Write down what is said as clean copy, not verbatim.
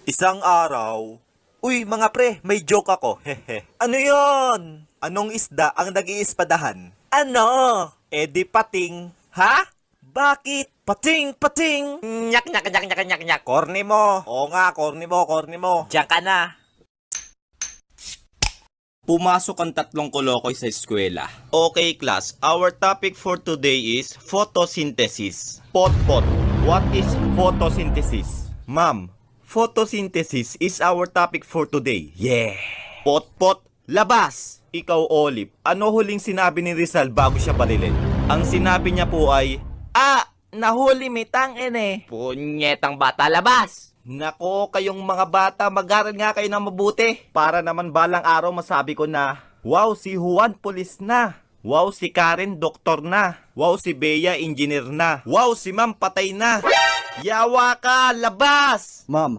Isang araw, uy mga pre, may joke ako, hehe. Ano yon? Anong isda ang nag-iispadahan? Ano? Di pating. Ha? Bakit? Pating, pating! Nyak, nyak, nyak, nyak, nyak, nyak. Corny mo. Oo nga, corny mo. Diyan ka na. Pumasok ang tatlong kolokoy sa eskwela. Okay class, our topic for today is photosynthesis. Pot, what is photosynthesis? Ma'am, photosynthesis is our topic for today. Yeah! Pot, labas! Ikaw, Olive, ano huling sinabi ni Rizal bago siya barilin? Ang sinabi niya po ay, nahuli mitang ene. Punyetang bata, labas! Nako, kayong mga bata, mag-aral nga kayo ng mabuti. Para naman balang araw masabi ko na, wow, si Juan pulis na. Wow, si Karen doktor na. Wow, si Bea engineer na. Wow, si Ma'am patay na. Yawa ka, labas! Ma'am,